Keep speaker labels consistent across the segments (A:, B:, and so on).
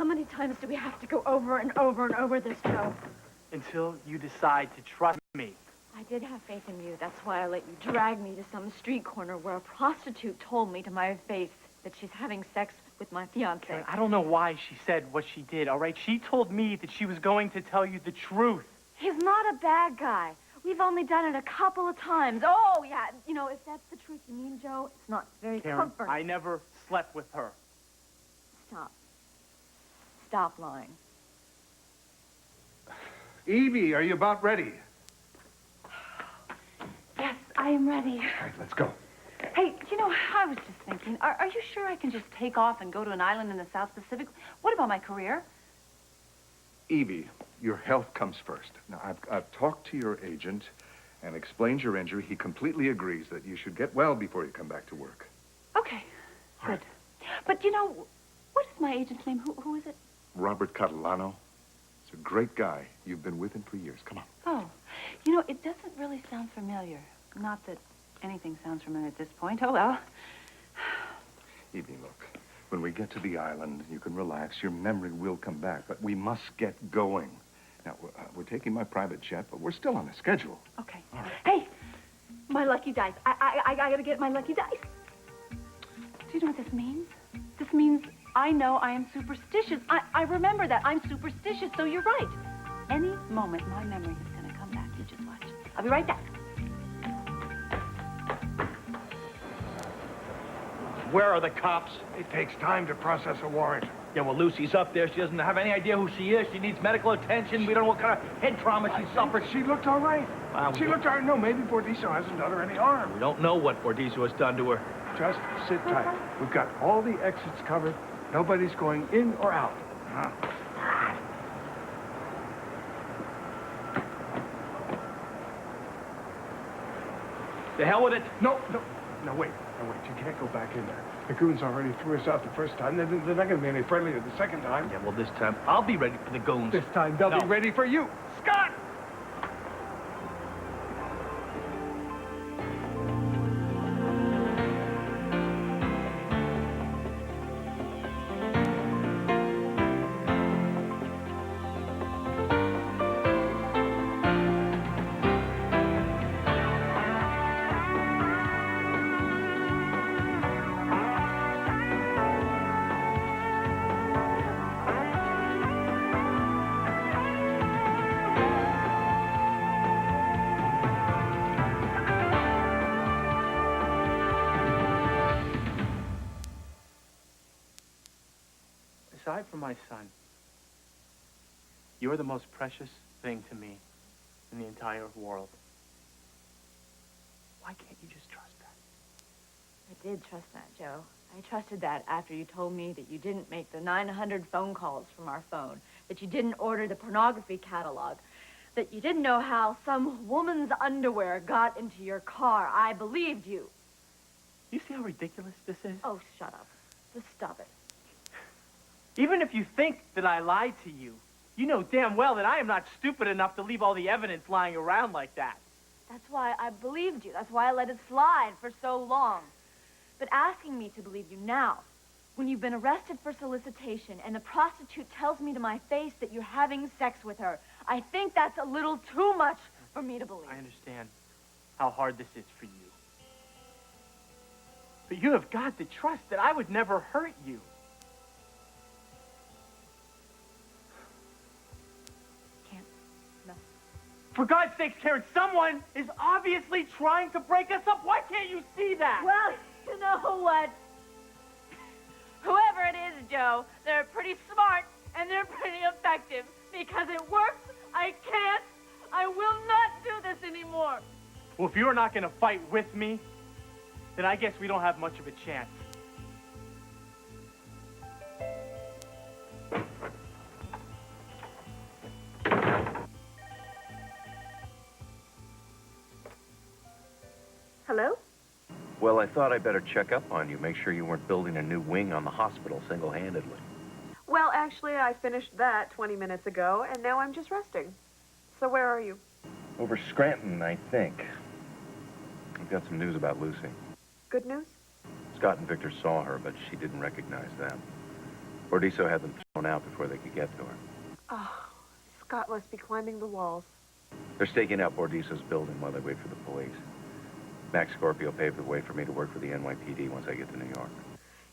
A: How many times do we have to go over and over and over this, Joe?
B: Until you decide to trust me.
A: I did have faith in you. That's why I let you drag me to some street corner where a prostitute told me to my face that she's having sex with my fiancé.
B: Karen, I don't know why she said what she did, all right? She told me that she was going to tell you the truth.
A: He's not a bad guy. We've only done it a couple of times. Oh, yeah. You know, if that's the truth you mean, Joe, it's not very
B: Karen,
A: comforting.
B: I never slept with her.
A: Stop. Stop lying.
C: Evie, are you about ready?
A: Yes, I am ready.
C: All right, let's go.
D: Hey, you know, I was just thinking, are you sure I can just take off and go to an island in the South Pacific? What about my career?
C: Evie, your health comes first. Now, I've talked to your agent and explained your injury. He completely agrees that you should get well before you come back to work.
D: Okay,
C: All
D: good.
C: right.
D: But, you know, what is my agent's name? Who is it?
C: Robert Catalano. He's a great guy. You've been with him for years. Come on.
D: Oh, you know, it doesn't really sound familiar. Not that anything sounds familiar at this point. Oh, well.
C: Evie, look. When we get to the island, you can relax. Your memory will come back, but we must get going. Now, we're taking my private jet, but we're still on a schedule.
D: Okay.
C: All right.
A: Hey, my lucky dice. I gotta get my lucky dice.
D: Do you know what this means? This means I know I am superstitious. I remember that. I'm superstitious, so you're right. Any moment, my memory is going to come back. You just watch. I'll be right back.
E: Where are the cops?
C: It takes time to process a warrant.
E: Yeah, well, Lucy's up there. She doesn't have any idea who she is. She needs medical attention. We don't know what kind of head trauma she suffered.
C: She looked all right.
E: Wow,
C: She looked all right. No, maybe Bordiso hasn't done her any harm.
E: We don't know what Bordiso has done to her.
C: Just sit tight. We've got all the exits covered. Nobody's going in or out.
E: The hell with it.
C: No, wait. You can't go back in there. The goons already threw us out the first time. They're not going to be any friendlier the second time.
E: Yeah, well, this time I'll be ready for the goons.
C: This time they'll be ready for you. Scott!
B: Aside from my son, you're the most precious thing to me in the entire world. Why can't you just trust that?
A: I did trust that, Joe. I trusted that after you told me that you didn't make the 900 phone calls from our phone, that you didn't order the pornography catalog, that you didn't know how some woman's underwear got into your car. I believed you.
B: You see how ridiculous this is?
A: Oh, shut up. Just stop it.
B: Even if you think that I lied to you, you know damn well that I am not stupid enough to leave all the evidence lying around like that.
A: That's why I believed you. That's why I let it slide for so long. But asking me to believe you now, when you've been arrested for solicitation and the prostitute tells me to my face that you're having sex with her, I think that's a little too much for me to believe.
B: I understand how hard this is for you. But you have got to trust that I would never hurt you. For God's sakes, Karen, someone is obviously trying to break us up. Why can't you see that?
A: Well, you know what? Whoever it is, Joe, they're pretty smart and they're pretty effective. Because it works, I will not do this anymore.
B: Well, if you're not going to fight with me, then I guess we don't have much of a chance.
F: Hello?
G: Well, I thought I'd better check up on you, make sure you weren't building a new wing on the hospital single-handedly.
F: Well, actually, I finished that 20 minutes ago, and now I'm just resting. So where are you?
G: Over Scranton, I think. I've got some news about Lucy.
F: Good news?
G: Scott and Victor saw her, but she didn't recognize them. Bordiso had them thrown out before they could get to her.
F: Oh, Scott must be climbing the walls.
G: They're staking out Bordiso's building while they wait for the police. Max Scorpio paved the way for me to work for the NYPD once I get to New York.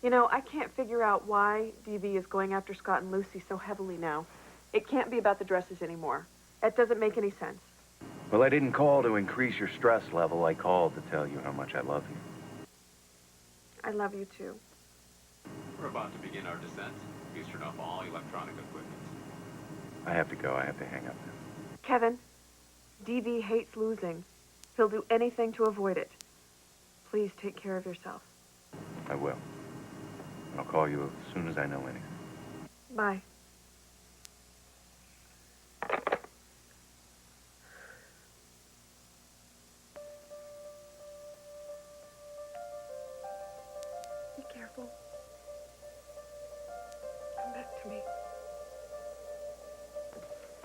F: You know, I can't figure out why DV is going after Scott and Lucy so heavily now. It can't be about the dresses anymore. It doesn't make any sense.
G: Well, I didn't call to increase your stress level. I called to tell you how much I love you.
F: I love you too.
H: We're about to begin our descent. Please turn off all electronic equipment.
G: I have to go. I have to hang up now.
F: Kevin, DV hates losing. He'll do anything to avoid it. Please take care of yourself.
G: I will. And I'll call you as soon as I know anything.
F: Bye. Be careful. Come back to me.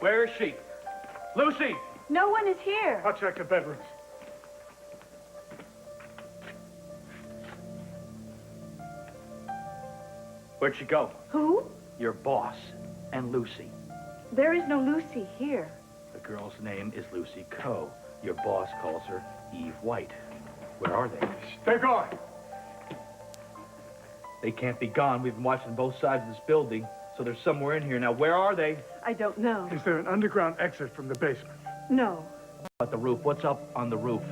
E: Where is she? Lucy!
D: No one is here.
I: I'll check the bedrooms.
E: Where'd she go?
D: Who?
E: Your boss and Lucy.
D: There is no Lucy here.
E: The girl's name is Lucy Coe. Your boss calls her Eve White. Where are they?
I: They're gone.
E: They can't be gone. We've been watching both sides of this building, so they're somewhere in here. Now, where are they?
D: I don't know.
I: Is there an underground exit from the basement?
D: No.
E: At the roof. What's up on the roof?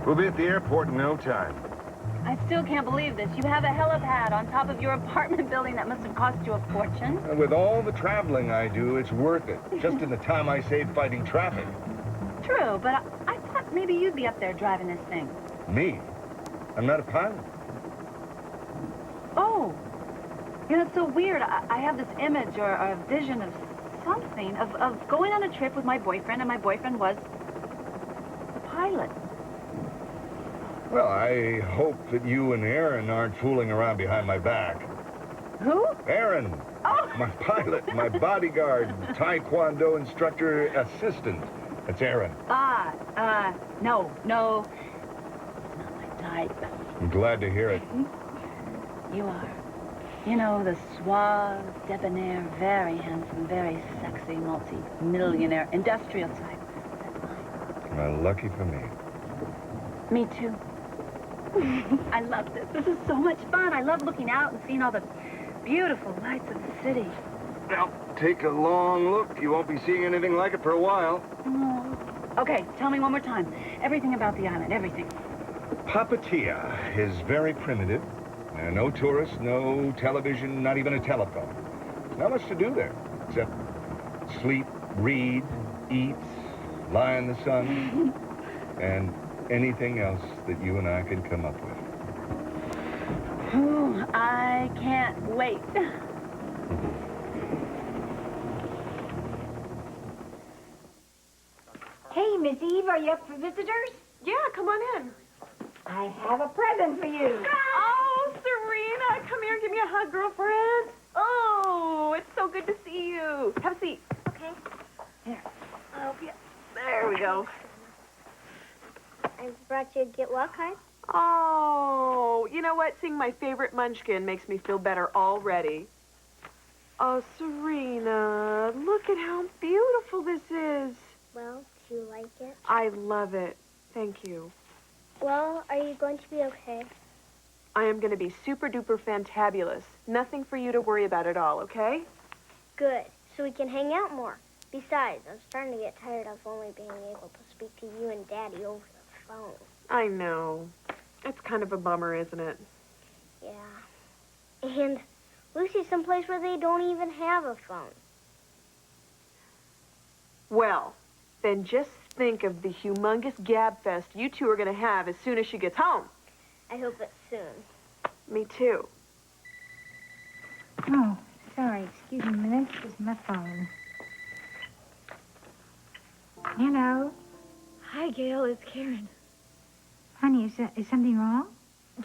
C: We'll be at the airport in no time.
D: I still can't believe this. You have a helipad on top of your apartment building that must have cost you a fortune.
C: And with all the traveling I do, it's worth it. Just in the time I save fighting traffic.
D: True, but I thought maybe you'd be up there driving this thing.
C: Me? I'm not a pilot.
D: Oh. You know, it's so weird. I have this image or a vision of something, of going on a trip with my boyfriend, and my boyfriend was the pilot.
C: Well, I hope that you and Aaron aren't fooling around behind my back.
D: Who?
C: Aaron!
D: Oh!
C: My pilot, my bodyguard, Taekwondo instructor assistant. That's Aaron.
D: No. It's not my type.
C: I'm glad to hear it.
D: You are. You know, the suave, debonair, very handsome, very sexy, multi-millionaire, industrial type. That's mine.
C: Well, lucky for me.
D: Me too. I love this. This is so much fun. I love looking out and seeing all the beautiful lights of the city.
C: Now, take a long look. You won't be seeing anything like it for a while.
D: Oh. Okay, tell me one more time. Everything about the island, everything.
C: Papatia is very primitive. No tourists, no television, not even a telephone. Not much to do there, except sleep, read, eat, lie in the sun, and anything else that you and I can come up with.
D: Ooh, I can't wait.
J: Hey, Miss Eve, are you up for visitors?
F: Yeah, come on in.
J: I have a present for you.
F: Oh, Serena, come here and give me a hug, girlfriend. Oh, it's so good to see you. Have a seat.
J: Okay.
F: Here. Oh, yeah. There we go.
J: I brought you a get well card.
F: Oh, you know what? Seeing my favorite munchkin makes me feel better already. Oh, Serena, look at how beautiful this is.
J: Well, do you like it?
F: I love it. Thank you.
J: Well, are you going to be okay?
F: I am going to be super duper fantabulous. Nothing for you to worry about at all, okay?
J: Good, so we can hang out more. Besides, I'm starting to get tired of only being able to speak to you and Daddy over the phone.
F: I know. It's kind of a bummer, isn't it?
J: Yeah. And Lucy's someplace where they don't even have a phone.
F: Well, then just think of the humongous gab fest you two are going to have as soon as she gets home.
J: I hope it's soon.
F: Me too.
K: Oh, sorry. Excuse me a minute. This is my phone. Hello.
A: Hi, Gail. It's Karen.
K: Honey, is something wrong?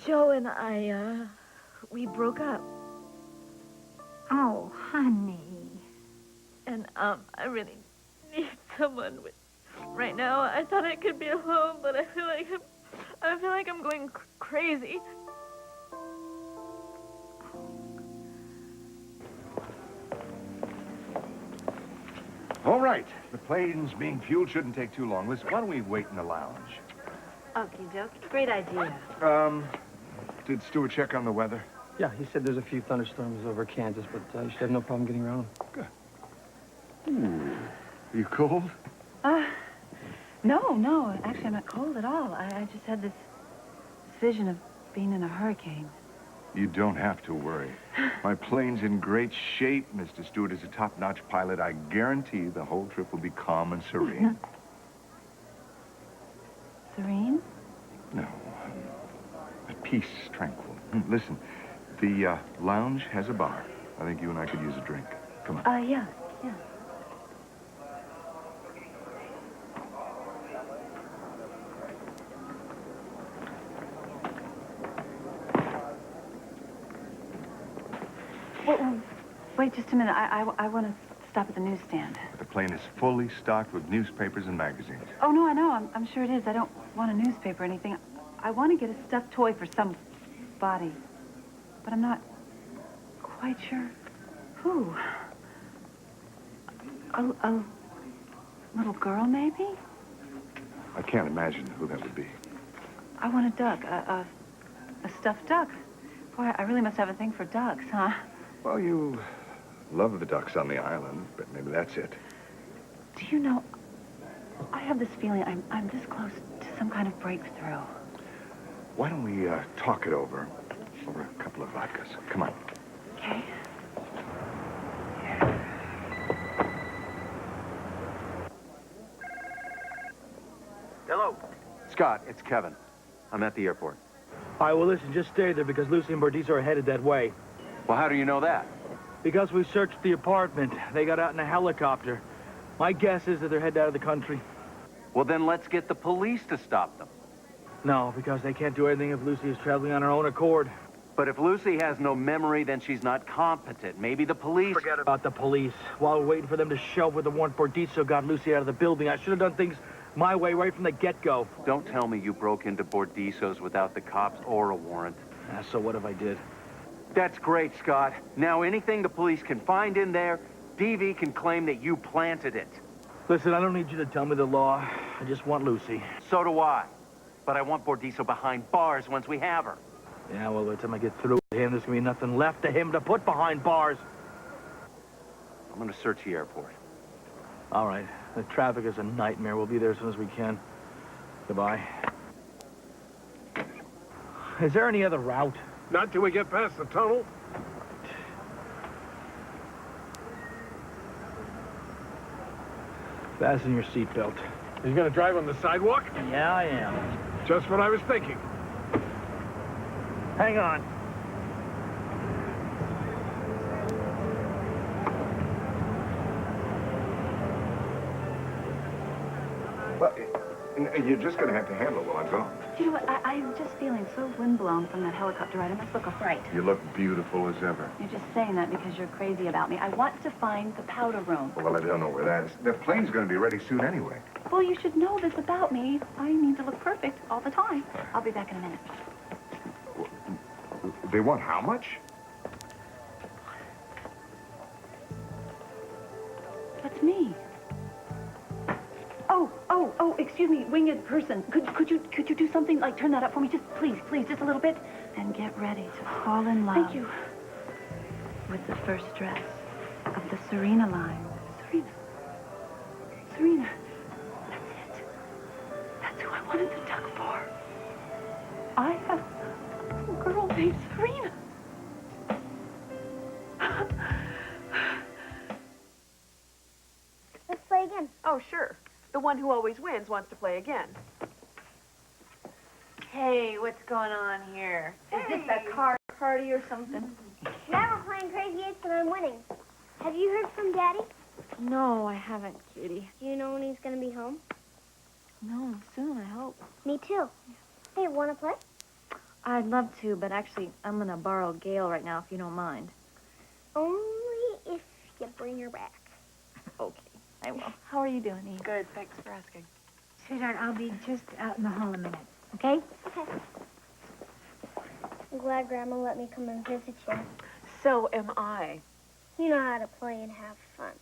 A: Joe and I, we broke up.
K: Oh, honey.
A: And, I really need someone with... Right now, I thought I could be alone, but I feel like I'm going crazy.
C: All right. The plane's being fueled shouldn't take too long. Listen, why don't we wait in the lounge?
D: Okie dokie. Great idea.
C: Did Stuart check on the weather?
L: Yeah, he said there's a few thunderstorms over Kansas, but you should have no problem getting around them.
C: Good. Ooh. Are you cold?
D: No. Actually, I'm not cold at all. I just had this vision of being in a hurricane.
C: You don't have to worry. My plane's in great shape. Mr. Stewart is a top-notch pilot. I guarantee the whole trip will be calm and serene.
D: Serene?
C: No. At peace, tranquil. Listen, the lounge has a bar. I think you and I could use a drink. Come on.
D: Yeah. Wait just a minute. I want to stop at the newsstand.
C: The plane is fully stocked with newspapers and magazines.
D: Oh, no, I know. I'm sure it is. I don't want a newspaper or anything. I want to get a stuffed toy for somebody. But I'm not quite sure who. A little girl, maybe?
C: I can't imagine who that would be.
D: I want a duck. A stuffed duck. Boy, I really must have a thing for ducks, huh?
C: Well, you love the ducks on the island, but maybe that's it.
D: Do you know, I have this feeling I'm this close to some kind of breakthrough.
C: Why don't we talk it over a couple of vodkas? Come on.
D: Okay.
G: Hello. Scott, it's Kevin. I'm at the airport.
E: All right, well, listen, just stay there because Lucy and Bordiso are headed that way.
G: Well, how do you know that?
E: Because we searched the apartment. They got out in a helicopter. My guess is that they're headed out of the country.
G: Well, then let's get the police to stop them.
E: No, because they can't do anything if Lucy is traveling on her own accord.
G: But if Lucy has no memory, then she's not competent. Maybe the police...
E: Forget about the police. While we're waiting for them to show up with the warrant, Bordiso got Lucy out of the building. I should have done things my way right from the get-go.
G: Don't tell me you broke into Bordiso's without the cops or a warrant.
E: So what if I did?
G: That's great, Scott. Now, anything the police can find in there, DV can claim that you planted it.
E: Listen, I don't need you to tell me the law. I just want Lucy.
G: So do I. But I want Bordiso behind bars once we have her.
E: Yeah, well, by the time I get through with him, there's gonna be nothing left of him to put behind bars.
G: I'm gonna search the airport.
E: All right. The traffic is a nightmare. We'll be there as soon as we can. Goodbye. Is there any other route?
I: Not till we get past the tunnel.
E: Fasten your seatbelt.
I: He's gonna drive on the sidewalk?
E: Yeah, I am.
I: Just what I was thinking.
E: Hang on.
C: Well, you're just going to have to handle it while I'm gone.
D: You know what? I'm just feeling so windblown from that helicopter ride. I must look right.
C: You look beautiful as ever.
D: You're just saying that because you're crazy about me. I want to find the powder room.
C: Well, I don't know where that is. The plane's going to be ready soon anyway.
D: Well, you should know this about me. I need to look perfect all the time. I'll be back in a minute.
C: They want how much?
D: That's me. Oh, excuse me, winged person. Could you do something like turn that up for me? Just please, just a little bit. And get ready to fall in love. Thank you. With the first dress of the Serena line. Serena. That's it. That's who I wanted the duck for. I have a little girl named Serena.
J: Let's play again.
F: Oh, sure. The one who always wins wants to play again.
A: Hey, what's going on here? Is this a card party or something?
J: Now we're playing Crazy Eights and I'm winning. Have you heard from Daddy?
A: No, I haven't, Judy.
J: Do you know when he's going to be home?
A: No, soon, I hope.
J: Me too. Hey, want to play?
A: I'd love to, but actually, I'm gonna borrow Gail right now, if you don't mind.
J: Only if you bring her back.
A: Okay, I will. How are you doing, Eve?
F: Good, thanks for asking.
K: Sweetheart, I'll be just out in the hall a minute, okay?
J: Okay. glad Grandma let me come and visit you.
F: So am I.
J: You know how to play and have fun.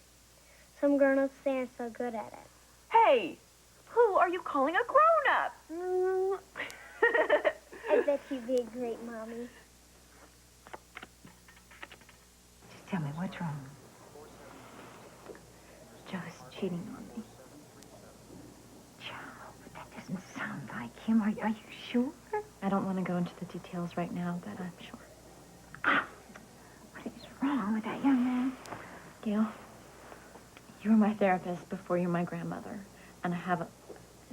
J: Some grown-ups aren't so good at it.
F: Hey, who are you calling a grown-up?
J: I bet you'd be a great mommy.
K: Just tell me, what's wrong? Joe's cheating on me. Joe, that doesn't sound like him. Are you sure?
A: I don't want to go into the details right now, but I'm sure.
K: What is wrong with that young man?
A: Gail, you were my therapist before you were my grandmother, and I have an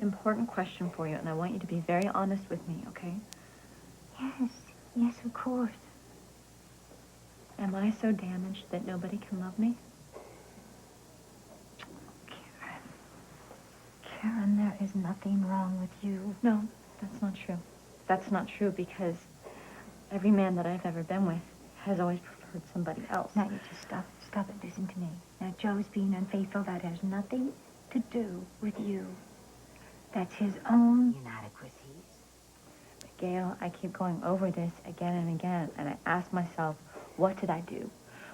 A: important question for you, and I want you to be very honest with me, okay?
K: Yes, of course.
A: Am I so damaged that nobody can love me?
K: Karen, there is nothing wrong with you.
A: No, that's not true. That's not true because every man that I've ever been with has always preferred somebody else.
K: Now, you just stop it. Listen to me. Now, Joe's being unfaithful. That has nothing to do with you. That's his own inadequacies.
A: But Gail, I keep going over this again and again, and I ask myself, what did I do?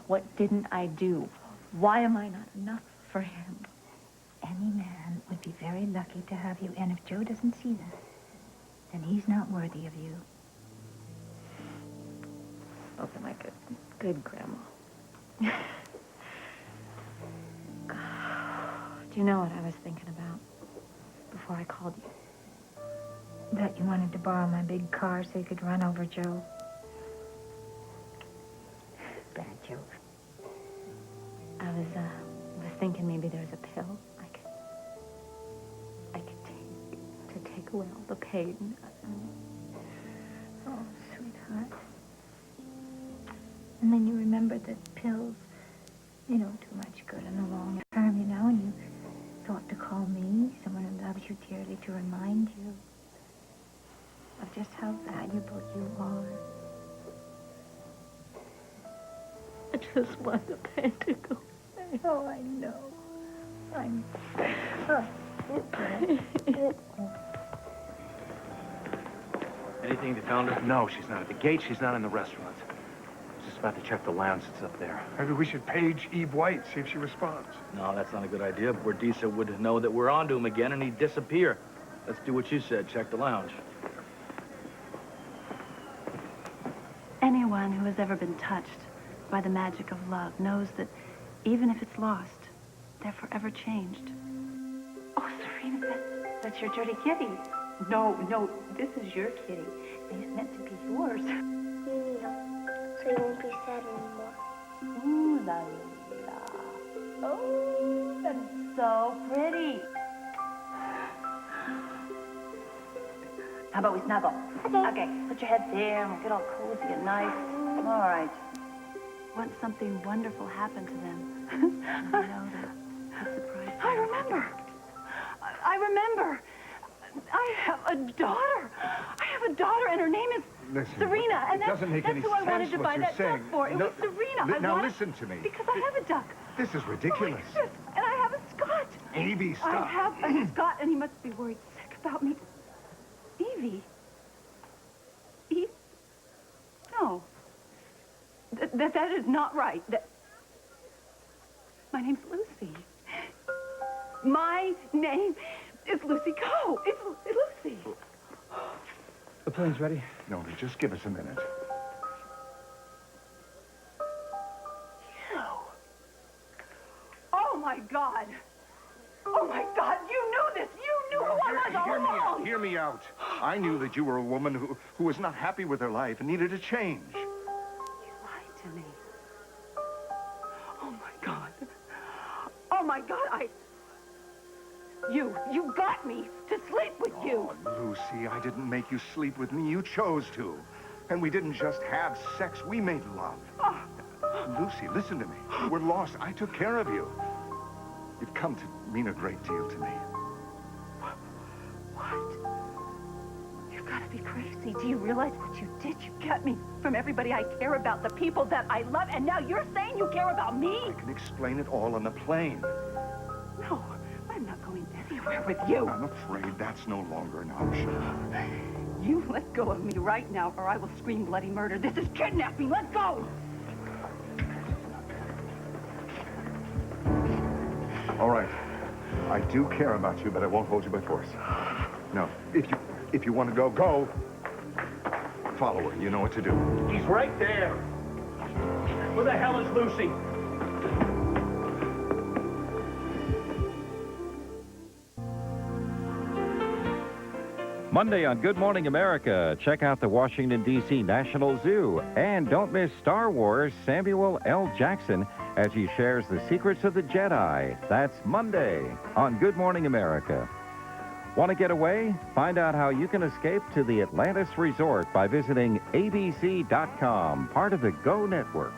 A: What didn't I do? Why am I not enough for him?
K: Any man would be very lucky to have you, and if Joe doesn't see that, then he's not worthy of you.
A: Open like a good grandma. Do you know what I was thinking about before I called you?
K: That you wanted to borrow my big car so you could run over Joe. Bad joke.
A: I was thinking maybe there's a pill I could take to take away all the pain.
K: Oh, sweetheart. And then you remembered that pills, they don't do much good in the long term, you know, and you thought to call me, someone who loves you dearly, to remind you of just how valuable you are.
A: I just want the pain to go away.
K: Oh, I know. I'm...
E: Anything you found her? No, she's not at the gate. She's not in the restaurant. I was just about to check the lounge that's up there.
I: Maybe we should page Eve White, see if she responds.
E: No, that's not a good idea. Bordisa would know that we're onto him again, and he'd disappear. Let's do what you said. Check the lounge.
D: Anyone who has ever been touched by the magic of love knows that even if it's lost, they're forever changed. Oh, Serena, that's your dirty kitty. No, this is your kitty. He's meant to be yours.
J: You need him, so you won't be sad anymore.
D: Ooh la la. Oh, that's so pretty. How about we snuggle? Okay, put your head there and we'll get all cozy and nice. All right. Once something wonderful happened to them, I know that it's surprised. I remember. I have a daughter. And her name is
C: Listen,
D: Serena. And
C: it doesn't make any
D: that's who I wanted
C: sense
D: to
C: what
D: buy
C: you're
D: that
C: saying.
D: duck for. It
C: No,
D: was Serena.
C: now listen to me.
D: Because I have a duck.
C: This is ridiculous.
D: Oh, yes, and I have a Scot.
C: Evie,
D: I
C: stop.
D: have a Scot, and he must be worried sick about me. Evie? Eve? No. That is not right. My name's Lucy. My name is Lucy Coe. It's Lucy.
L: The plane's ready.
C: No, just give us a minute.
D: You. Oh, my God. Oh, my God. You knew this. You knew who I was all along.
C: Hear me out. I knew that you were a woman who was not happy with her life and needed a change.
D: You lied to me. Oh, my God. Oh, my God. You got me to sleep with you.
C: Oh, Lucy, I didn't make you sleep with me. You chose to. And we didn't just have sex. We made love.
D: Oh.
C: Lucy, listen to me. You were lost. I took care of you. You've come to mean a great deal to me.
D: What? You've got to be crazy. Do you realize what you did? You kept me from everybody I care about, the people that I love, and now you're saying you care about me?
C: I can explain it all on the plane.
D: No, I'm not going anywhere with you.
C: I'm afraid that's no longer an option.
D: You let go of me right now, or I will scream bloody murder. This is kidnapping. Let go!
C: All right. I do care about you, but I won't hold you by force. No, if you want to go, go. Follow her. You know what to do.
E: He's right there. Where the hell is Lucy?
M: Monday on Good Morning America, check out the Washington, D.C. National Zoo. And don't miss Star Wars Samuel L. Jackson as he shares the secrets of the Jedi. That's Monday on Good Morning America. Want to get away? Find out how you can escape to the Atlantis Resort by visiting abc.com, part of the GO Network.